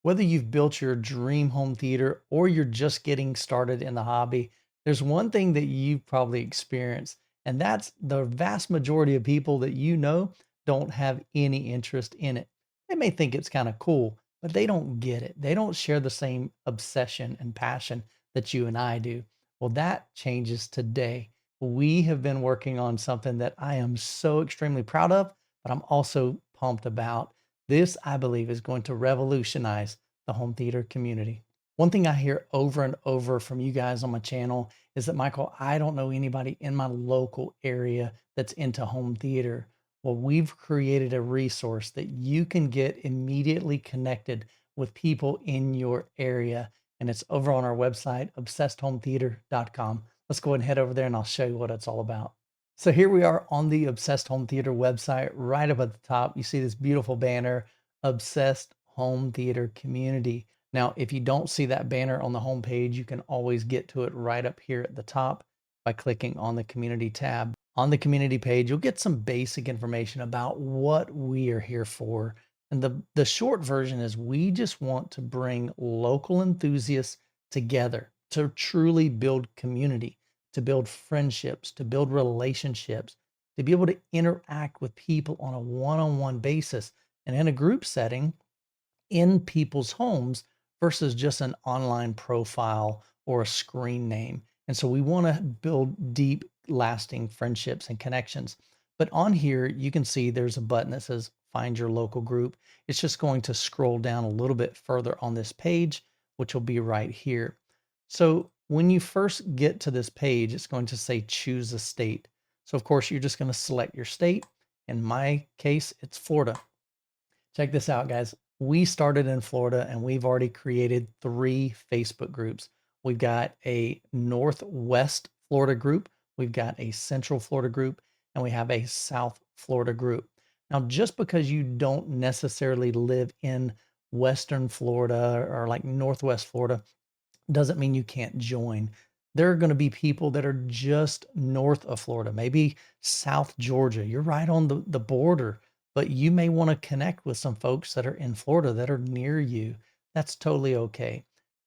Whether you've built your dream home theater or you're just getting started in the hobby, there's one thing that you've probably experienced, and that's the vast majority of people that you know don't have any interest in it. They may think it's kind of cool, but they don't get it. They don't share the same obsession and passion that you and I do. Well, that changes today. We have been working on something that I am so extremely proud of, but I'm also pumped about. This, I believe, is going to revolutionize the home theater community. One thing I hear over and over from you guys on my channel is that, Michael, I don't know anybody in my local area that's into home theater. Well, we've created a resource that you can get immediately connected with people in your area. And it's over on our website, obsessedhometheater.com. Let's go ahead and head over there and I'll show you what it's all about. So here we are on the Obsessed Home Theater website. Right up at the top, you see this beautiful banner, Obsessed Home Theater Community. Now, if you don't see that banner on the home page, you can always get to it right up here at the top by clicking on the community tab. On the community page, you'll get some basic information about what we are here for. And the short version is we just want to bring local enthusiasts together to truly build community, to build friendships, to build relationships, to be able to interact with people on a one-on-one basis and in a group setting in people's homes versus just an online profile or a screen name. And so we want to build deep, lasting friendships and connections. But on here, you can see there's a button that says find your local group. It's just going to scroll down a little bit further on this page, which will be right here. So when you first get to this page, it's going to say choose a state. So of course, you're just going to select your state. In my case, it's Florida. Check this out, guys. We started in Florida and we've already created 3 Facebook groups. We've got a Northwest Florida group, we've got a Central Florida group, and we have a South Florida group. Now, just because you don't necessarily live in Western Florida or like Northwest Florida doesn't mean you can't join. There are going to be people that are just north of Florida, maybe South Georgia. You're right on the border, but you may want to connect with some folks that are in Florida that are near you. That's totally okay.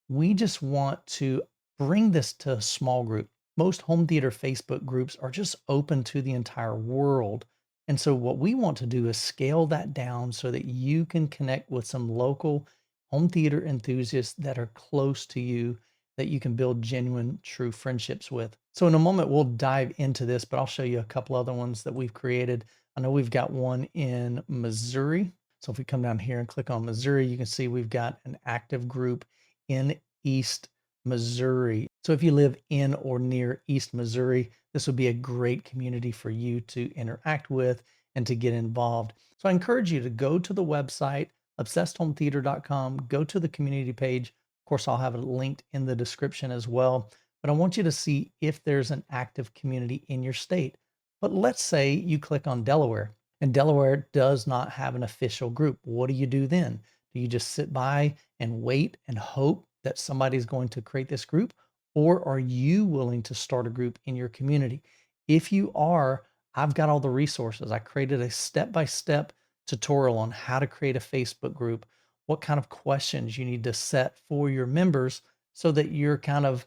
We just want to bring this to a small group. Most home theater Facebook groups are just open to the entire world. And so, what we want to do is scale that down so that you can connect with some local home theater enthusiasts that are close to you that you can build genuine, true friendships with. So, in a moment, we'll dive into this, but I'll show you a couple other ones that we've created. I know we've got one in Missouri. So, if we come down here and click on Missouri, you can see we've got an active group in East Missouri. So, if you live in or near East Missouri, this would be a great community for you to interact with and to get involved. So, I encourage you to go to the website obsessedhometheater.com, go to the community page. Of course, I'll have it linked in the description as well. But I want you to see if there's an active community in your state. But let's say you click on Delaware and Delaware does not have an official group. What do you do then? Do you just sit by and wait and hope that somebody's going to create this group? Or are you willing to start a group in your community? If you are, I've got all the resources. I created a step-by-step tutorial on how to create a Facebook group, what kind of questions you need to set for your members so that you're kind of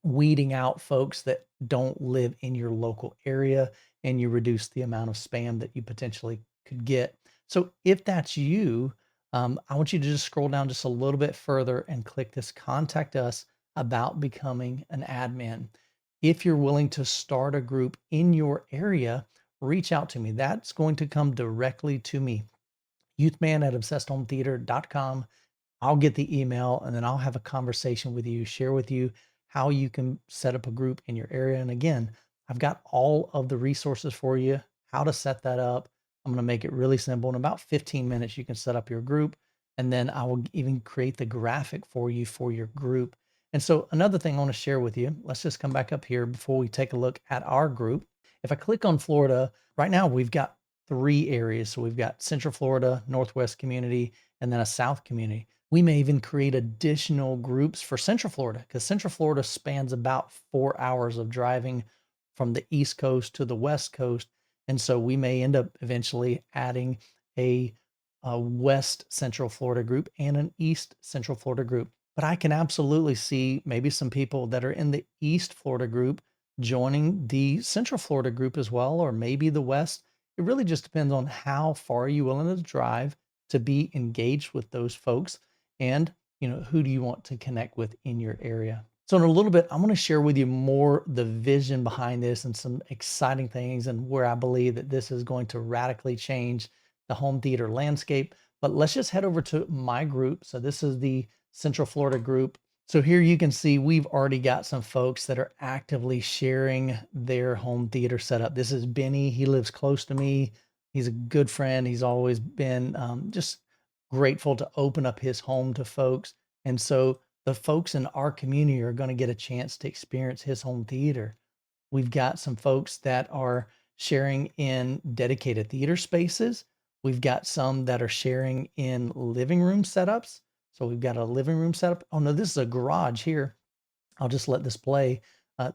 weeding out folks that don't live in your local area and you reduce the amount of spam that you potentially could get. So if that's you, I want you to just scroll down just a little bit further and click this contact us about becoming an admin. If you're willing to start a group in your area, reach out to me. That's going to come directly to me. Youthman at obsessedhometheater.com. I'll get the email and then I'll have a conversation with you, share with you how you can set up a group in your area. And again, I've got all of the resources for you, how to set that up. I'm going to make it really simple. In about 15 minutes, you can set up your group. And then I will even create the graphic for you for your group. And so another thing I want to share with you, let's just come back up here before we take a look at our group. If I click on Florida, right now we've got 3 areas. So we've got Central Florida, Northwest community, and then a South community. We may even create additional groups for Central Florida because Central Florida spans about 4 hours of driving from the East Coast to the West Coast. And so we may end up eventually adding a a West Central Florida group and an East Central Florida group. But I can absolutely see maybe some people that are in the East Florida group joining the Central Florida group as well, or maybe the West. It really just depends on how far you willing to drive to be engaged with those folks, and who do you want to connect with in your area. So in a little bit, I'm going to share with you more the vision behind this and some exciting things and where I believe that this is going to radically change the home theater landscape. But let's just head over to my group. So this is the Central Florida group. So here you can see we've already got some folks that are actively sharing their home theater setup. This is Benny. He lives close to me. He's a good friend. He's always been just grateful to open up his home to folks. And so the folks in our community are going to get a chance to experience his home theater. We've got some folks that are sharing in dedicated theater spaces. We've got some that are sharing in living room setups. So we've got a living room setup. Oh no, this is a garage here. I'll just let this play.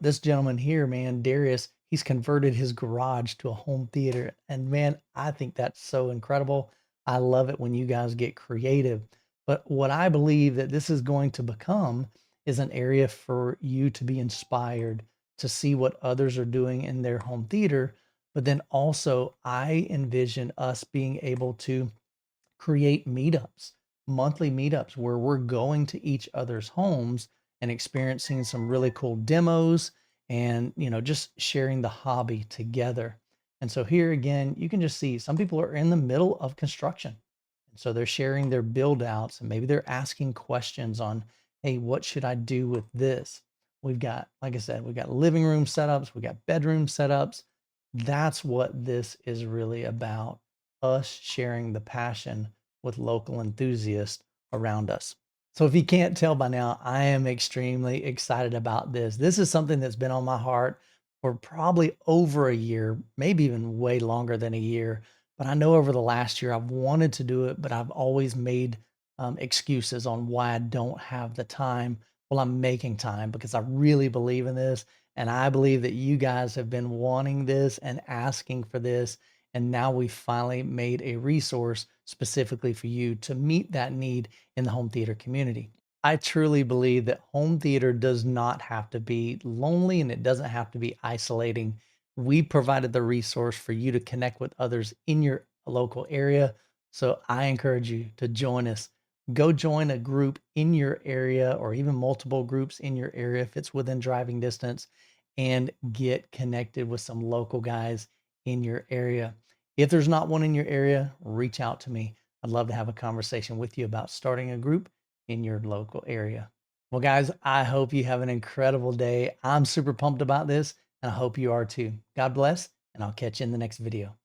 This gentleman here, man, Darius, he's converted his garage to a home theater. And man, I think that's so incredible. I love it when you guys get creative. But what I believe that this is going to become is an area for you to be inspired to see what others are doing in their home theater. But then also, I envision us being able to create meetups, monthly meetups where we're going to each other's homes and experiencing some really cool demos and, just sharing the hobby together. And so here again, you can just see some people are in the middle of construction. And so they're sharing their build outs and maybe they're asking questions on, hey, what should I do with this? We've got, like I said, we've got living room setups, we got bedroom setups. That's what this is really about, us sharing the passion with local enthusiasts around us. So if you can't tell by now, I am extremely excited about this. This is something that's been on my heart for probably over a year, maybe even way longer than a year. But I know over the last year, I've wanted to do it, but I've always made excuses on why I don't have the time. Well, I'm making time because I really believe in this. And I believe that you guys have been wanting this and asking for this. And now we finally made a resource specifically for you to meet that need in the home theater community. I truly believe that home theater does not have to be lonely and it doesn't have to be isolating. We provided the resource for you to connect with others in your local area. So I encourage you to join us. Go join a group in your area or even multiple groups in your area if it's within driving distance, and get connected with some local guys in your area. If there's not one in your area, reach out to me. I'd love to have a conversation with you about starting a group in your local area. Well, guys, I hope you have an incredible day. I'm super pumped about this, and I hope you are too. God bless, and I'll catch you in the next video.